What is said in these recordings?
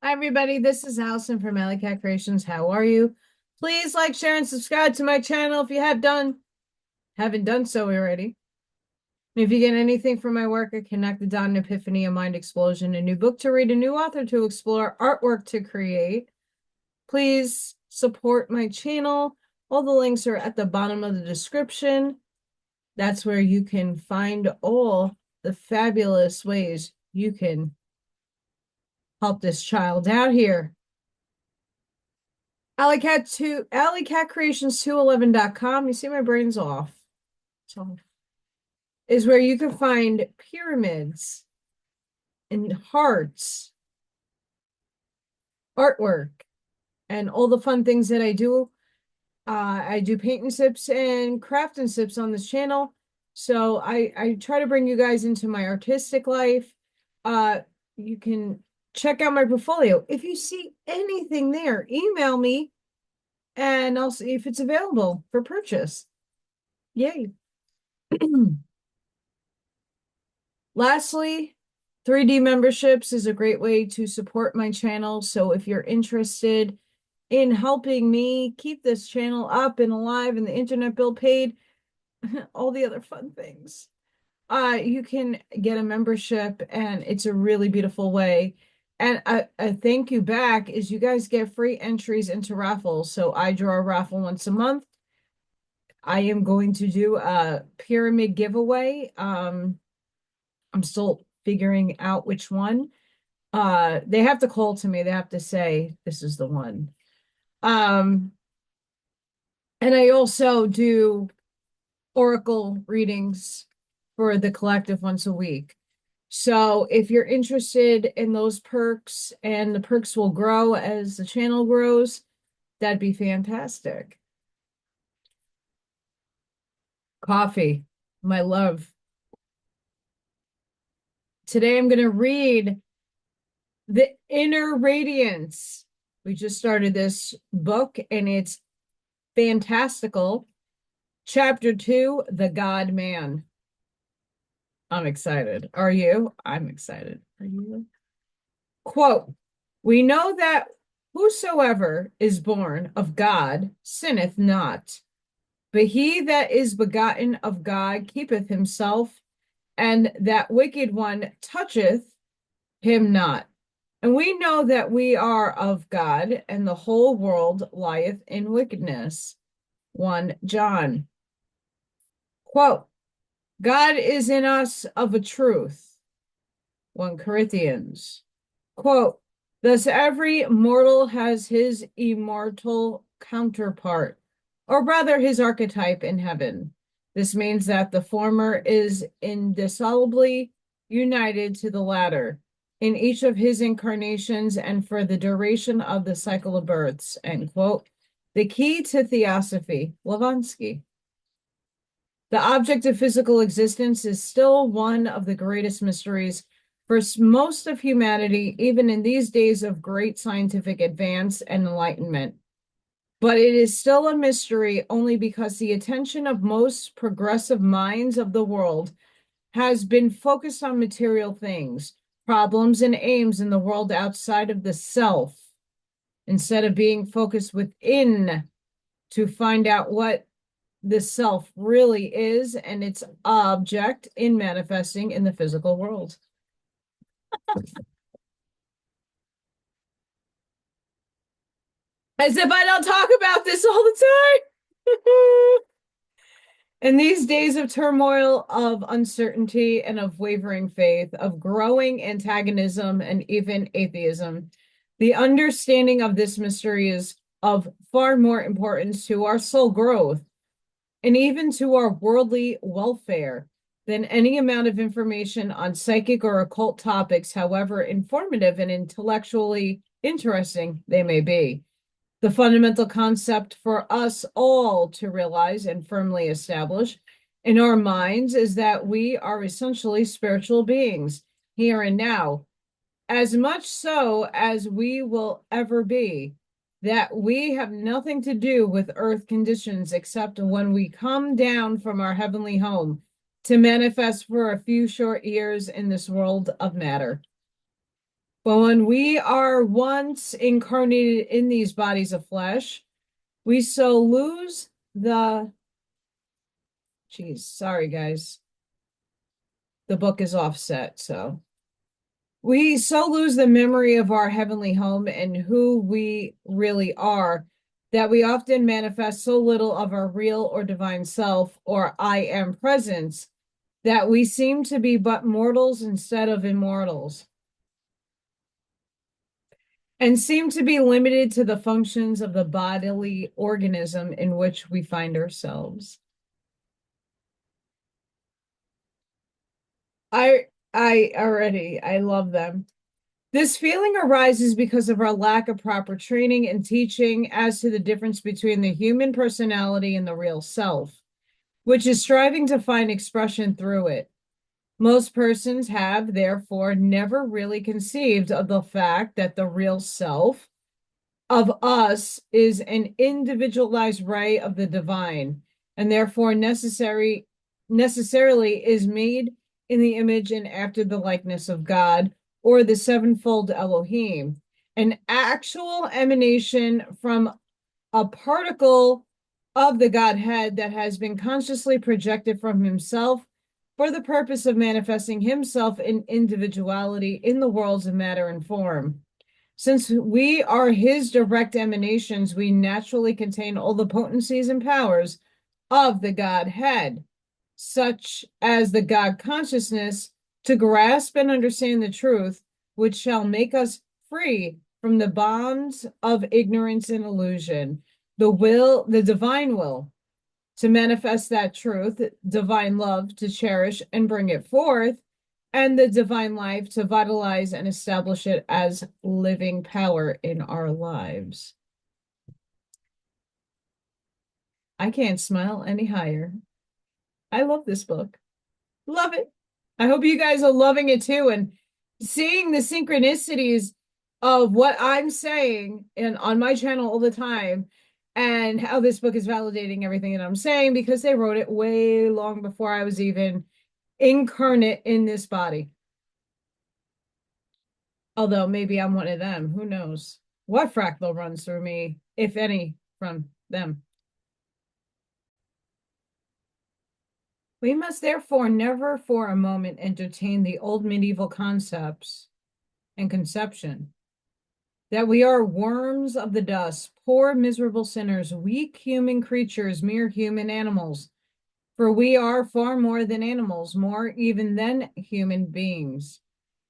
Hi, everybody. This is Allison from Alley Cat Creations. How are you? Please like, share, and subscribe to my channel if you haven't done so already. If you get anything from my work, a connected dot, an epiphany, a mind explosion, a new book to read, a new author to explore, artwork to create, please support my channel. All the links are at the bottom of the description. That's where you can find all the fabulous ways you can help this child out here. AlleyCatCreations211.com. You see my brain's off. So is where you can find pyramids and hearts, artwork, and all the fun things that I do. I do paint and sips and craft and sips on this channel. So I try to bring you guys into my artistic life. You can check out my portfolio. If you see anything there, email me and I'll see if it's available for purchase. Yay. Lastly, 3D memberships is a great way to support my channel. So if you're interested in helping me keep this channel up and alive and the internet bill paid, all the other fun things, you can get a membership, and it's a really beautiful way. And a thank you back is you guys get free entries into raffles. So I draw a raffle once a month. I am going to do a pyramid giveaway. I'm still figuring out which one. They have to call to me. They have to say this is the one. And I also do oracle readings for the collective once a week. So if you're interested in those perks, and the perks will grow as the channel grows, that'd be fantastic. Coffee, my love. Today I'm going to read The Inner Radiance. We just started this book and it's fantastical. Chapter 2, The God Man. I'm excited. Are you? I'm excited. Are you? Quote, we know that whosoever is born of God sinneth not, but he that is begotten of God keepeth himself, and that wicked one toucheth him not. And we know that we are of God, and the whole world lieth in wickedness. 1 John. Quote, God is in us of a truth. 1 Corinthians. Quote, thus every mortal has his immortal counterpart, or rather his archetype in heaven. This means that the former is indissolubly united to the latter in each of his incarnations and for the duration of the cycle of births, end quote. The key to theosophy, Blavatsky. The object of physical existence is still one of the greatest mysteries for most of humanity, even in these days of great scientific advance and enlightenment. But it is still a mystery only because the attention of most progressive minds of the world has been focused on material things, problems, and aims in the world outside of the self, instead of being focused within to find out what the self really is and its object in manifesting in the physical world. As if I don't talk about this all the time. In these days of turmoil, of uncertainty, and of wavering faith, of growing antagonism and even atheism, the understanding of this mystery is of far more importance to our soul growth and even to our worldly welfare than any amount of information on psychic or occult topics, however informative and intellectually interesting they may be. The fundamental concept for us all to realize and firmly establish in our minds is that we are essentially spiritual beings here and now, as much so as we will ever be, that we have nothing to do with earth conditions except when we come down from our heavenly home to manifest for a few short years in this world of matter. But when we are once incarnated in these bodies of flesh, we so lose the, geez, sorry guys, the book is offset, so. We so lose the memory of our heavenly home and who we really are that we often manifest so little of our real or divine self or I am presence that we seem to be but mortals instead of immortals and seem to be limited to the functions of the bodily organism in which we find ourselves. I love them. This feeling arises because of our lack of proper training and teaching as to the difference between the human personality and the real self, which is striving to find expression through it. Most persons have, therefore, never really conceived of the fact that the real self of us is an individualized ray of the divine, and therefore necessarily is made in the image and after the likeness of God, or the sevenfold Elohim, an actual emanation from a particle of the Godhead that has been consciously projected from himself for the purpose of manifesting himself in individuality in the worlds of matter and form. Since we are his direct emanations, we naturally contain all the potencies and powers of the Godhead, such as the God consciousness, to grasp and understand the truth, which shall make us free from the bonds of ignorance and illusion, the divine will, to manifest that truth, divine love to cherish and bring it forth, and the divine life to vitalize and establish it as living power in our lives. I can't smile any higher. I love this book. Love it. I hope you guys are loving it too and seeing the synchronicities of what I'm saying and on my channel all the time and how this book is validating everything that I'm saying because they wrote it way long before I was even incarnate in this body. Although maybe I'm one of them. Who knows what fractal runs through me, if any, from them. We must therefore never for a moment entertain the old medieval concepts and conception that we are worms of the dust, poor miserable sinners, weak human creatures, mere human animals. For we are far more than animals, more even than human beings.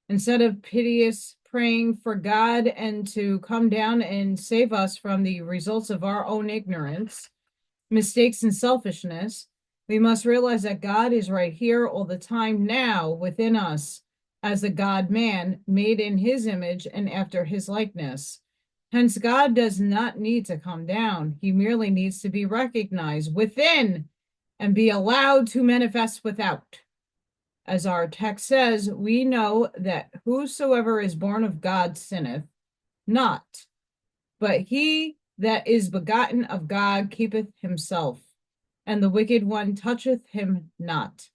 Instead of piteous praying for God and to come down and save us from the results of our own ignorance, mistakes, and selfishness, we must realize that God is right here all the time now within us as a God-man made in his image and after his likeness. Hence, God does not need to come down. He merely needs to be recognized within and be allowed to manifest without. As our text says, we know that whosoever is born of God sinneth not, but he that is begotten of God keepeth himself, and the wicked one toucheth him not.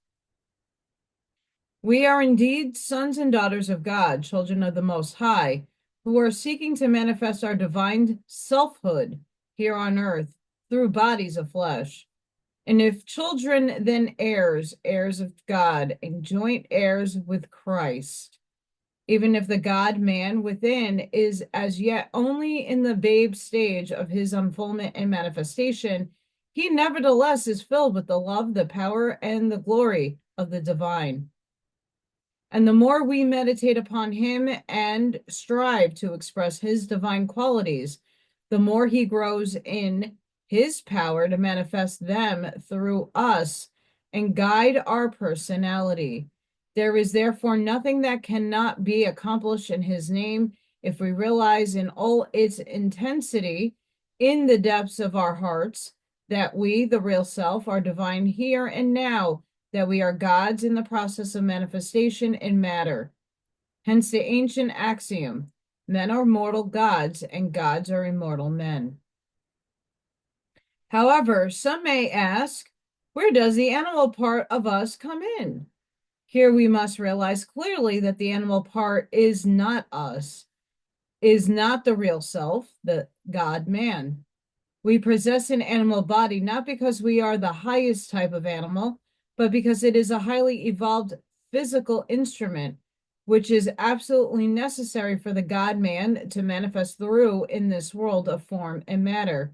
We are indeed sons and daughters of God, children of the Most High, who are seeking to manifest our divine selfhood here on earth through bodies of flesh. And if children, then heirs, heirs of God, and joint heirs with Christ. Even if the God-man within is as yet only in the babe stage of his unfoldment and manifestation, he nevertheless is filled with the love, the power, and the glory of the divine. And the more we meditate upon him and strive to express his divine qualities, the more he grows in his power to manifest them through us and guide our personality. There is therefore nothing that cannot be accomplished in his name if we realize in all its intensity in the depths of our hearts that we, the real self, are divine here and now, that we are gods in the process of manifestation in matter. Hence the ancient axiom, men are mortal gods and gods are immortal men. However, some may ask, where does the animal part of us come in? Here we must realize clearly that the animal part is not us, is not the real self, the God-man. We possess an animal body not because we are the highest type of animal, but because it is a highly evolved physical instrument, which is absolutely necessary for the God-man to manifest through in this world of form and matter.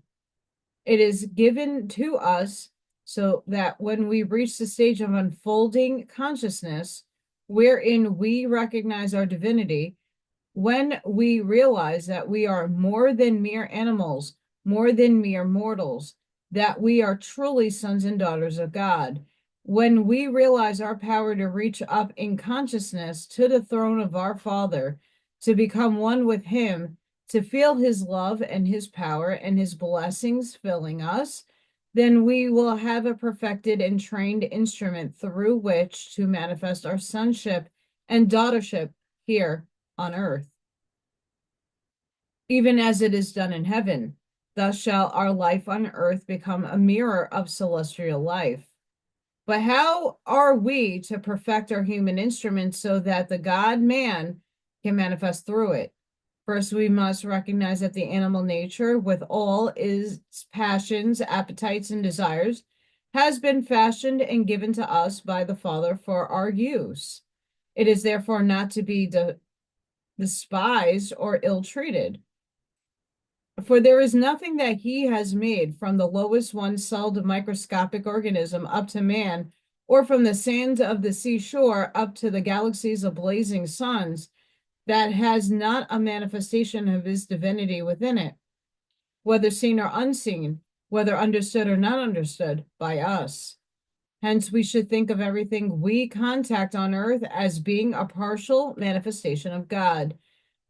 It is given to us so that when we reach the stage of unfolding consciousness, wherein we recognize our divinity, when we realize that we are more than mere animals, more than mere mortals, that we are truly sons and daughters of God, when we realize our power to reach up in consciousness to the throne of our Father, to become one with Him, to feel His love and His power and His blessings filling us, then we will have a perfected and trained instrument through which to manifest our sonship and daughtership here on earth, even as it is done in heaven. Thus shall our life on earth become a mirror of celestial life. But how are we to perfect our human instrument so that the God-man can manifest through it? First, we must recognize that the animal nature, with all its passions, appetites, and desires, has been fashioned and given to us by the Father for our use. It is therefore not to be despised or ill-treated. For there is nothing that He has made, from the lowest one-celled microscopic organism up to man, or from the sands of the seashore up to the galaxies of blazing suns, that has not a manifestation of His divinity within it, whether seen or unseen, whether understood or not understood by us. Hence, we should think of everything we contact on earth as being a partial manifestation of God.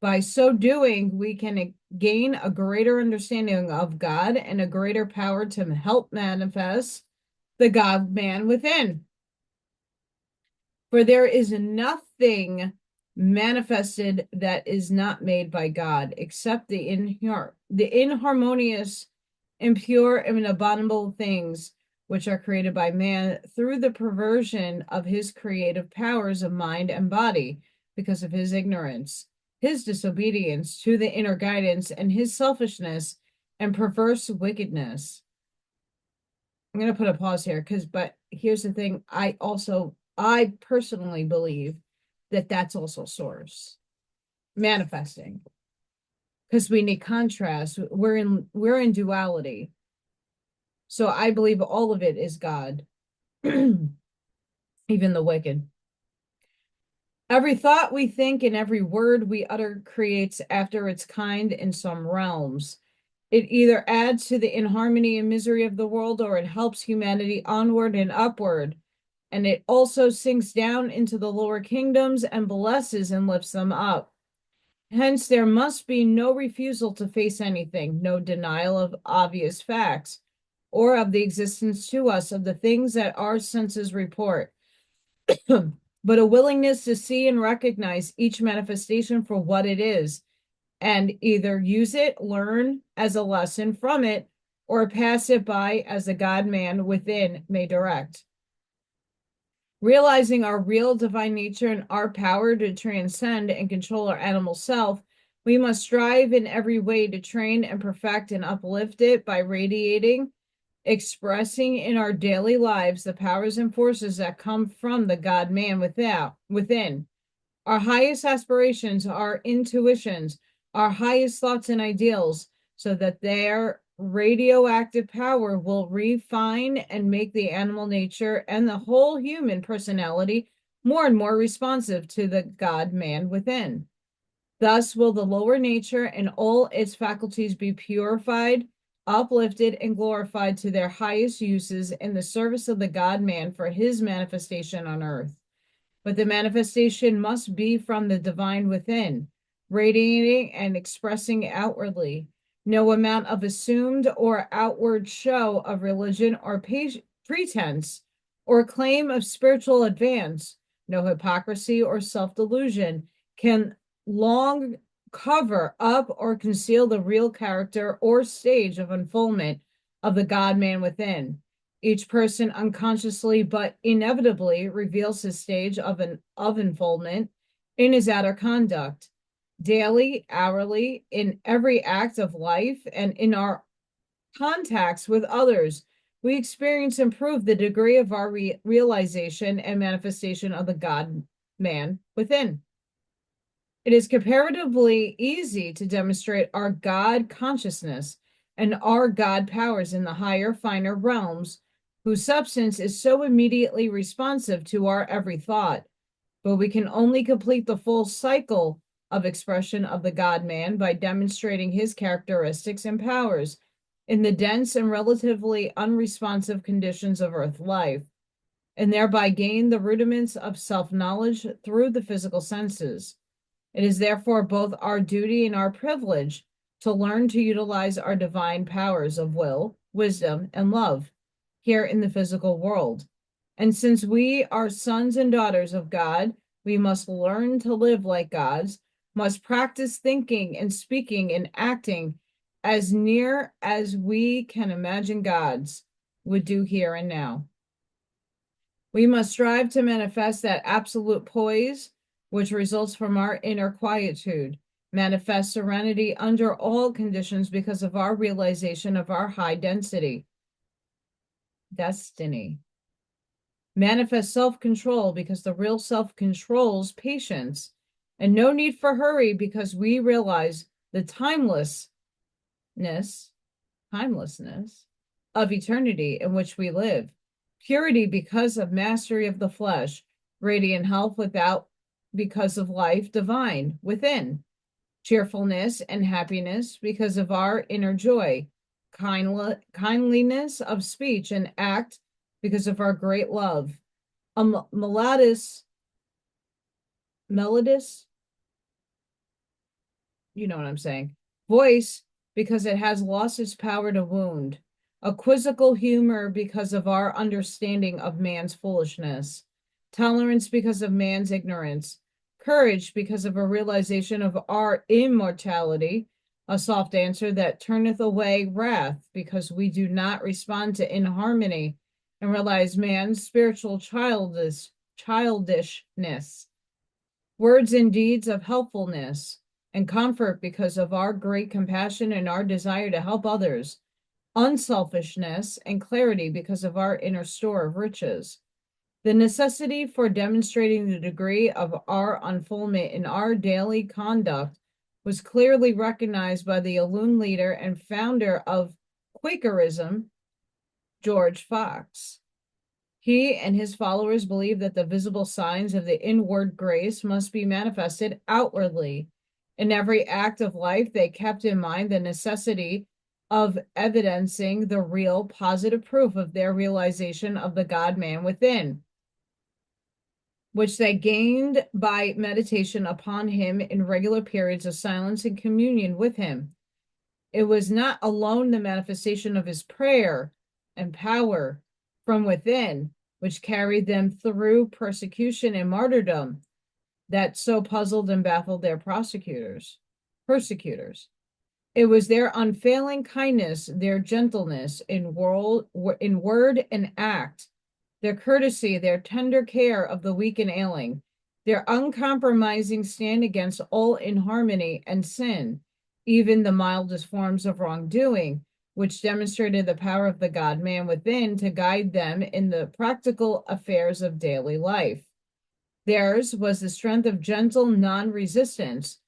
By so doing, we can gain a greater understanding of God and a greater power to help manifest the God-man within. For there is nothing manifested that is not made by God, except the inharmonious, impure, and abominable things which are created by man through the perversion of his creative powers of mind and body, because of his ignorance, his disobedience to the inner guidance, and his selfishness and perverse wickedness. I'm going to put a pause here but here's the thing. I personally believe that that's also source manifesting, because we need contrast. We're in duality. So I believe all of it is God, even the wicked. Every thought we think and every word we utter creates after its kind in some realms. It either adds to the inharmony and misery of the world, or it helps humanity onward and upward. And it also sinks down into the lower kingdoms and blesses and lifts them up. Hence, there must be no refusal to face anything, no denial of obvious facts, or of the existence to us of the things that our senses report, but a willingness to see and recognize each manifestation for what it is, and either use it, learn as a lesson from it, or pass it by as the God-man within may direct. Realizing our real divine nature and our power to transcend and control our animal self, we must strive in every way to train and perfect and uplift it by radiating, expressing in our daily lives the powers and forces that come from the God-man within. Our highest aspirations, our intuitions, our highest thoughts and ideals, so that their radioactive power will refine and make the animal nature and the whole human personality more and more responsive to the God-man within. Thus will the lower nature and all its faculties be purified, uplifted, and glorified to their highest uses in the service of the God-man for his manifestation on earth. But the manifestation must be from the divine within, radiating and expressing outwardly. No amount of assumed or outward show of religion or pretense or claim of spiritual advance, no hypocrisy or self-delusion can long cover up or conceal the real character or stage of unfoldment of the God-man within. Each person unconsciously but inevitably reveals his stage of unfoldment in his outer conduct, daily, hourly, in every act of life, and in our contacts with others. We experience and prove the degree of our realization and manifestation of the God-man within. It is comparatively easy to demonstrate our God consciousness and our God powers in the higher, finer realms, whose substance is so immediately responsive to our every thought. But we can only complete the full cycle of expression of the God-man by demonstrating his characteristics and powers in the dense and relatively unresponsive conditions of Earth life, and thereby gain the rudiments of self-knowledge through the physical senses. It is therefore both our duty and our privilege to learn to utilize our divine powers of will, wisdom, and love here in the physical world. And since we are sons and daughters of God, we must learn to live like gods, must practice thinking and speaking and acting as near as we can imagine gods would do here and now. We must strive to manifest that absolute poise which results from our inner quietude, manifest serenity under all conditions because of our realization of our high density. Destiny. Manifest self-control because the real self controls patience, and no need for hurry because we realize the timelessness of eternity in which we live. Purity because of mastery of the flesh, radiant health without because of life divine within, cheerfulness and happiness because of our inner joy, kindliness of speech and act because of our great love, a melodious, you know what I'm saying, voice because it has lost its power to wound, a quizzical humor because of our understanding of man's foolishness, tolerance because of man's ignorance, courage because of a realization of our immortality, a soft answer that turneth away wrath because we do not respond to inharmony and realize man's spiritual childishness, words and deeds of helpfulness and comfort because of our great compassion and our desire to help others, unselfishness and clarity because of our inner store of riches. The necessity for demonstrating the degree of our unfoldment in our daily conduct was clearly recognized by the Alun leader and founder of Quakerism, George Fox. He and his followers believed that the visible signs of the inward grace must be manifested outwardly. In every act of life, they kept in mind the necessity of evidencing the real positive proof of their realization of the God-man within, which they gained by meditation upon him in regular periods of silence and communion with him. It was not alone the manifestation of his prayer and power from within, which carried them through persecution and martyrdom, that so puzzled and baffled their persecutors. It was their unfailing kindness, their gentleness in word and act, their courtesy, their tender care of the weak and ailing, their uncompromising stand against all inharmony and sin, even the mildest forms of wrongdoing, which demonstrated the power of the God-man within to guide them in the practical affairs of daily life. Theirs was the strength of gentle non-resistance,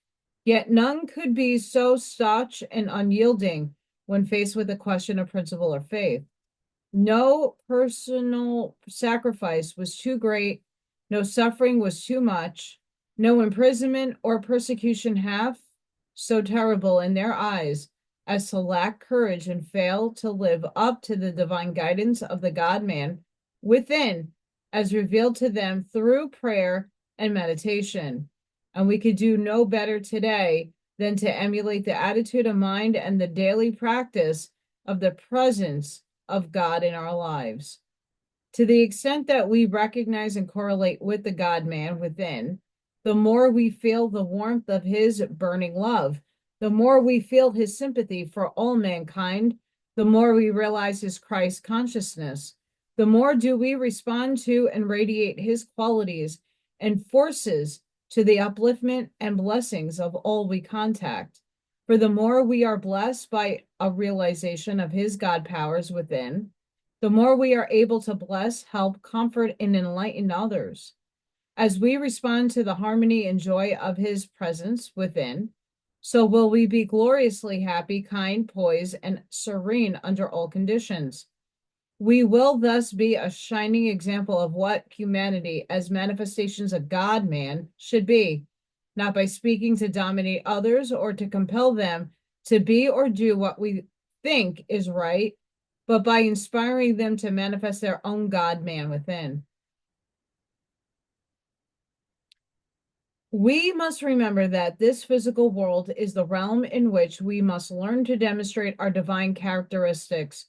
yet none could be so staunch and unyielding when faced with a question of principle or faith. No personal sacrifice was too great, no suffering was too much, no imprisonment or persecution half so terrible in their eyes as to lack courage and fail to live up to the divine guidance of the God-man within, as revealed to them through prayer and meditation. And we could do no better today than to emulate the attitude of mind and the daily practice of the presence of God in our lives. To the extent that we recognize and correlate with the God-man within, the more we feel the warmth of his burning love, the more we feel his sympathy for all mankind, the more we realize his Christ consciousness, the more do we respond to and radiate his qualities and forces to the upliftment and blessings of all we contact. For the more we are blessed by a realization of his God powers within, the more we are able to bless, help, comfort, and enlighten others. As we respond to the harmony and joy of his presence within, so will we be gloriously happy, kind, poised, and serene under all conditions. We will thus be a shining example of what humanity, as manifestations of God-man, should be, not by speaking to dominate others or to compel them to be or do what we think is right, but by inspiring them to manifest their own God-man within. We must remember that this physical world is the realm in which we must learn to demonstrate our divine characteristics,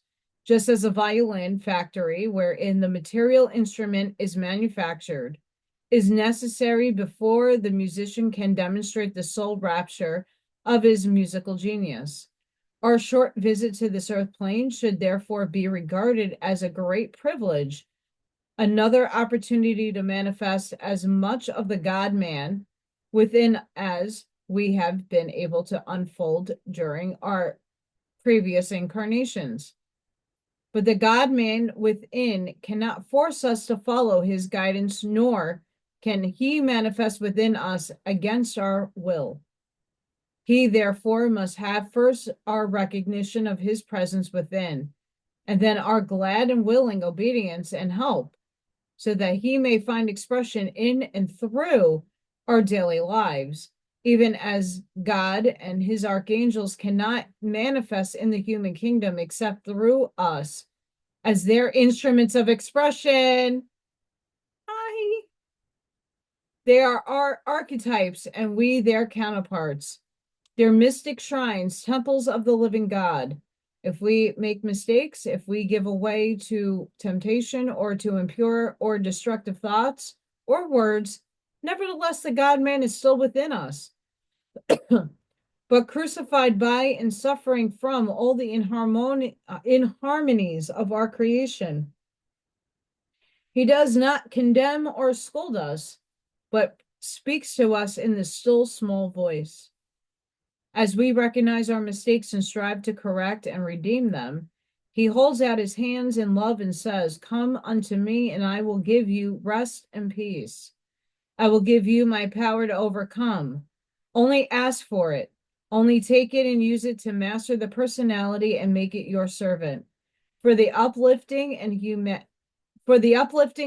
just as a violin factory wherein the material instrument is manufactured is necessary before the musician can demonstrate the soul rapture of his musical genius. Our short visit to this earth plane should therefore be regarded as a great privilege, another opportunity to manifest as much of the God-man within as we have been able to unfold during our previous incarnations. But the God-man within cannot force us to follow his guidance, nor can he manifest within us against our will. He therefore must have first our recognition of his presence within, and then our glad and willing obedience and help, so that he may find expression in and through our daily lives, even as God and his archangels cannot manifest in the human kingdom except through us as their instruments of expression. Hi. They are our archetypes and we their counterparts. They're mystic shrines, temples of the living God. If we make mistakes, if we give away to temptation or to impure or destructive thoughts or words, nevertheless, the God-man is still within us, but crucified by and suffering from all the inharmonies of our creation. He does not condemn or scold us, but speaks to us in the still small voice. As we recognize our mistakes and strive to correct and redeem them, he holds out his hands in love and says, "Come unto me, and I will give you rest and peace. I will give you my power to overcome. Only ask for it. Only take it and use it to master the personality and make it your servant. For the uplifting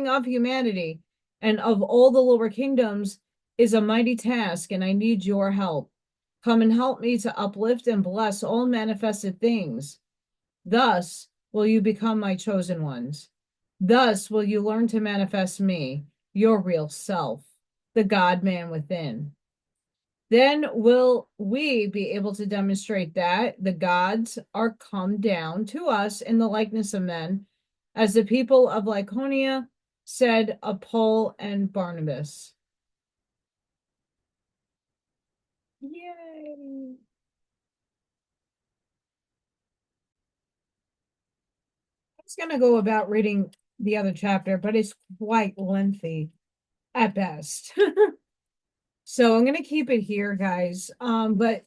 of humanity and of all the lower kingdoms is a mighty task, and I need your help. Come and help me to uplift and bless all manifested things. Thus will you become my chosen ones. Thus will you learn to manifest me, your real self, the God-man within. Then will we be able to demonstrate that the gods are come down to us in the likeness of men, as the people of Lycaonia said of Paul and Barnabas." Yay! I was going to go about reading the other chapter, but it's quite lengthy at best. So I'm going to keep it here, guys. But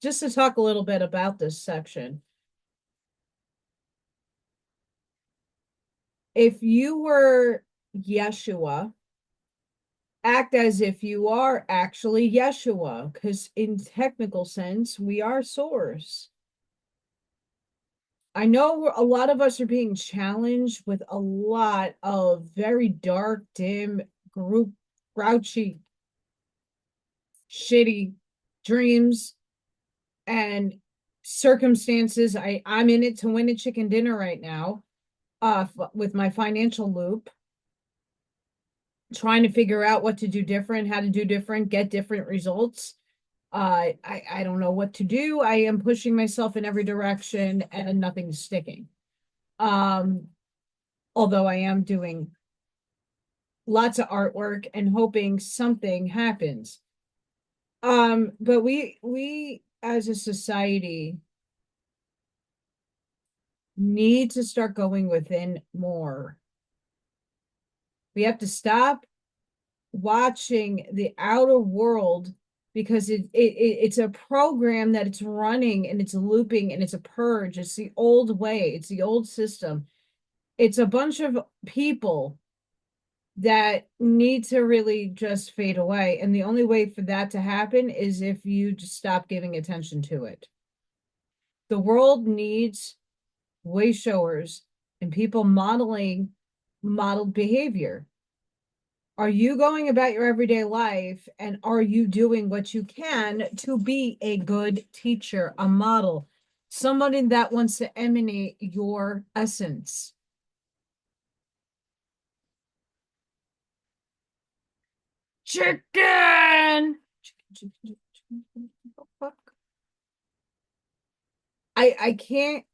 just to talk a little bit about this section. If you were Yeshua, act as if you are actually Yeshua, because in technical sense, we are source. I know a lot of us are being challenged with a lot of very dark, dim, grouchy, shitty dreams and circumstances. I'm in it to win a chicken dinner right now, with my financial loop, trying to figure out what to do different, how to do different, get different results. I don't know what to do. I am pushing myself in every direction and nothing's sticking. Although I am doing lots of artwork and hoping something happens. But we as a society need to start going within more. We have to stop watching the outer world because it's a program that it's running and it's looping and it's a purge. It's the old way. It's the old system. It's a bunch of people that need to really just fade away. And the only way for that to happen is if you just stop giving attention to it. The world needs way showers and people modeling modeled behavior. Are you going about your everyday life and are you doing what you can to be a good teacher, a model, somebody that wants to emanate your essence? Chicken! I can't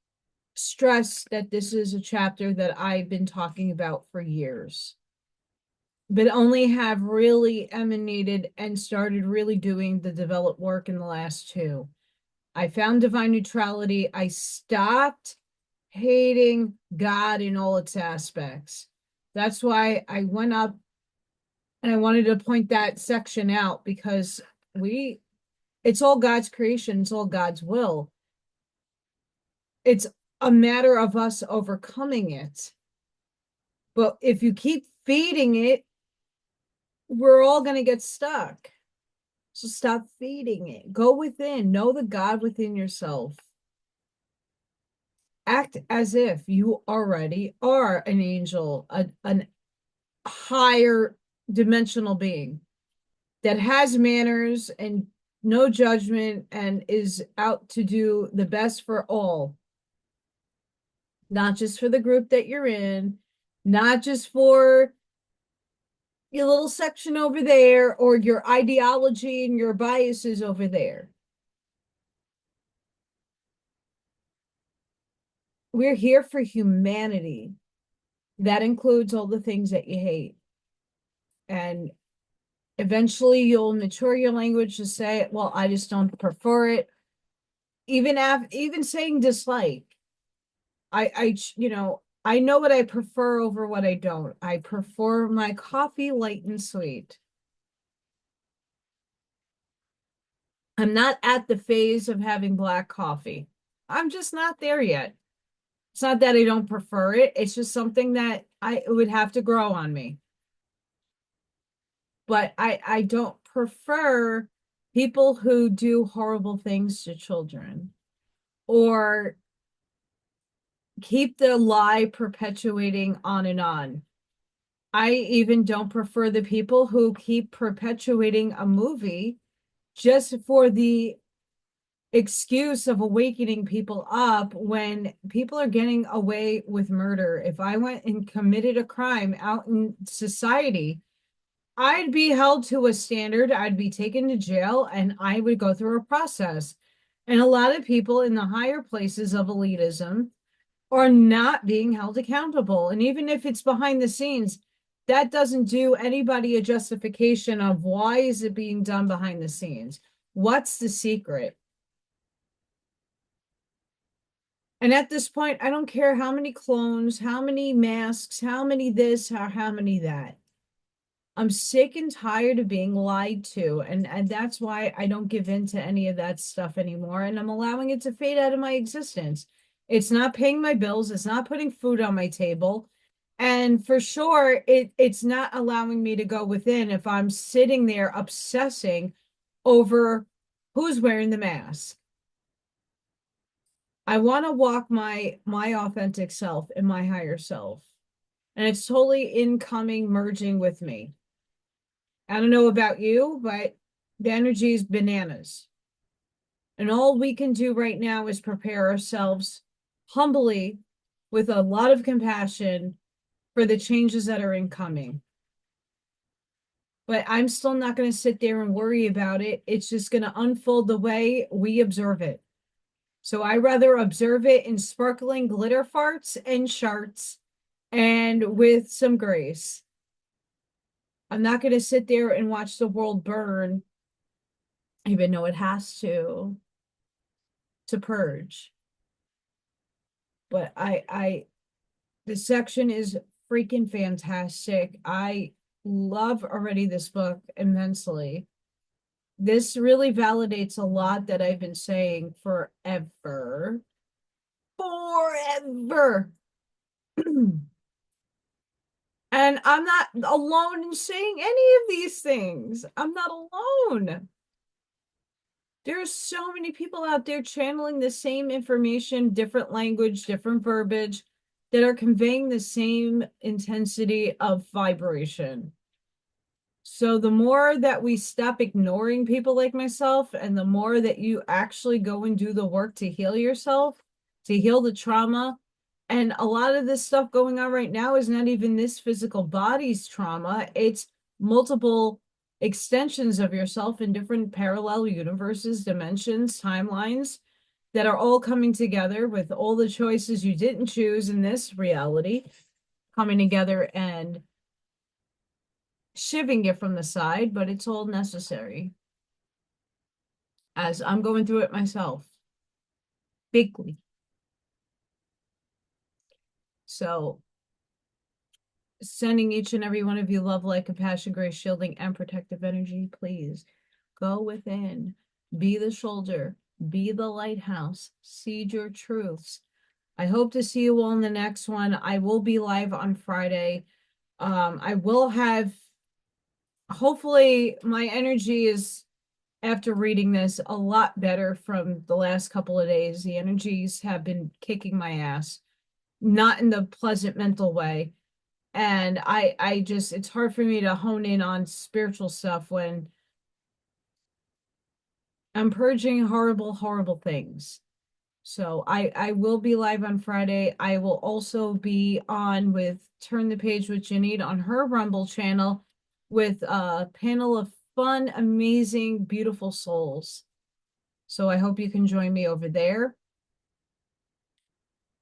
stress that this is a chapter that I've been talking about for years, but only have really emanated and started really doing the developed work in the last two. I found divine neutrality. I stopped hating God in all its aspects. That's why I went up and I wanted to point that section out because it's all God's creation, it's all God's will. It's a matter of us overcoming it. But if you keep feeding it, we're all going to get stuck. So stop feeding it. Go within. Know the God within yourself. Act as if you already are an angel, an higher dimensional being that has manners and no judgment and is out to do the best for all. Not just for the group that you're in, not just for your little section over there or your ideology and your biases over there. We're here for humanity. That includes all the things that you hate. And eventually you'll mature your language to say, well, I just don't prefer it. Even saying dislike. I know what I prefer over what I don't. I prefer my coffee light and sweet. I'm not at the phase of having black coffee. I'm just not there yet. It's not that I don't prefer it. It's just something that it would have to grow on me. But I don't prefer people who do horrible things to children or keep the lie perpetuating on and on. I even don't prefer the people who keep perpetuating a movie just for the excuse of awakening people up when people are getting away with murder. If I went and committed a crime out in society, I'd be held to a standard, I'd be taken to jail, and I would go through a process. And a lot of people in the higher places of elitism are not being held accountable. And even if it's behind the scenes, that doesn't do anybody a justification of why is it being done behind the scenes? What's the secret? And at this point, I don't care how many clones, how many masks, how many this, how many that. I'm sick and tired of being lied to. And that's why I don't give in to any of that stuff anymore. And I'm allowing it to fade out of my existence. It's not paying my bills. It's not putting food on my table. And for sure, it's not allowing me to go within if I'm sitting there obsessing over who's wearing the mask. I want to walk my authentic self and my higher self. And it's totally incoming, merging with me. I don't know about you, but the energy is bananas. And all we can do right now is prepare ourselves humbly with a lot of compassion for the changes that are incoming. But I'm still not going to sit there and worry about it. It's just going to unfold the way we observe it. So I rather observe it in sparkling glitter farts and sharts and with some grace. I'm not going to sit there and watch the world burn, even though it has to purge. But the section is freaking fantastic. I love already this book immensely. This really validates a lot that I've been saying forever. Forever. And I'm not alone in saying any of these things. I'm not alone. There's so many people out there channeling the same information, different language, different verbiage, that are conveying the same intensity of vibration. So the more that we stop ignoring people like myself, and the more that you actually go and do the work to heal yourself, to heal the trauma, and a lot of this stuff going on right now is not even this physical body's trauma, it's multiple extensions of yourself in different parallel universes, dimensions, timelines that are all coming together with all the choices you didn't choose in this reality coming together and shivving it from the side, but it's all necessary. As I'm going through it myself, bigly. So, sending each and every one of you love, light, compassion, grace, shielding, and protective energy. Please go within, be the shoulder, be the lighthouse, seed your truths. I hope to see you all in the next one. I will be live on Friday. I will have, hopefully, my energy is, after reading this, a lot better from the last couple of days. The energies have been kicking my ass, not in the pleasant mental way. And I just, it's hard for me to hone in on spiritual stuff when I'm purging horrible, horrible things. So I will be live on Friday. I will also be on with Turn the Page with Janine on her Rumble channel with a panel of fun, amazing, beautiful souls. So I hope you can join me over there.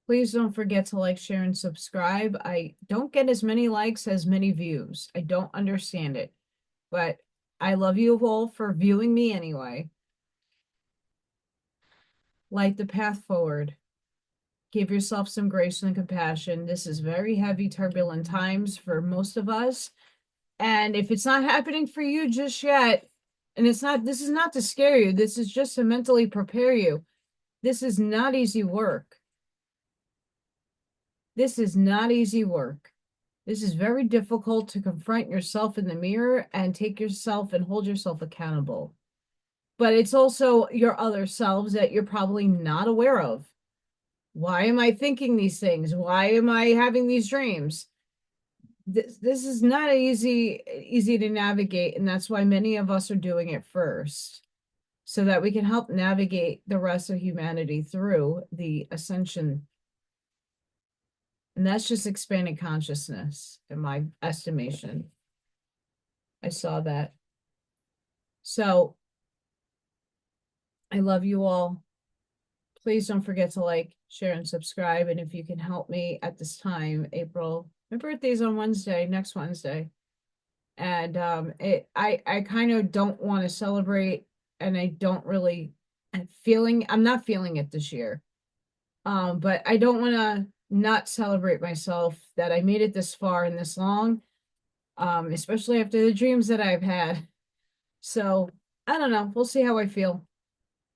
Please don't forget to like, share, and subscribe. I don't get as many likes as many views. I don't understand it, but I love you all for viewing me anyway. Light the path forward. Give yourself some grace and compassion. This is very heavy, turbulent times for most of us. And if it's not happening for you just yet, and it's not, this is not to scare you, this is just to mentally prepare you. This is not easy work. This is not easy work. This is very difficult to confront yourself in the mirror and take yourself and hold yourself accountable. But it's also your other selves that you're probably not aware of. Why am I thinking these things? Why am I having these dreams? This is not easy to navigate, and that's why many of us are doing it first, so that we can help navigate the rest of humanity through the ascension. And that's just expanding consciousness, in my estimation. I saw that. So I love you all. Please don't forget to like, share, and subscribe. And if you can help me at this time, April, my birthday's on Wednesday, next Wednesday. And I kind of don't want to celebrate, and I don't really, I'm not feeling it this year. But I don't want to not celebrate myself that I made it this far and this long, especially after the dreams that I've had. So I don't know. We'll see how I feel.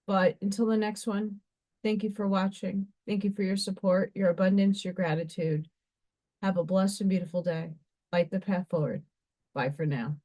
But until the next one, thank you for watching. Thank you for your support, your abundance, your gratitude. Have a blessed and beautiful day. Light the path forward. Bye for now.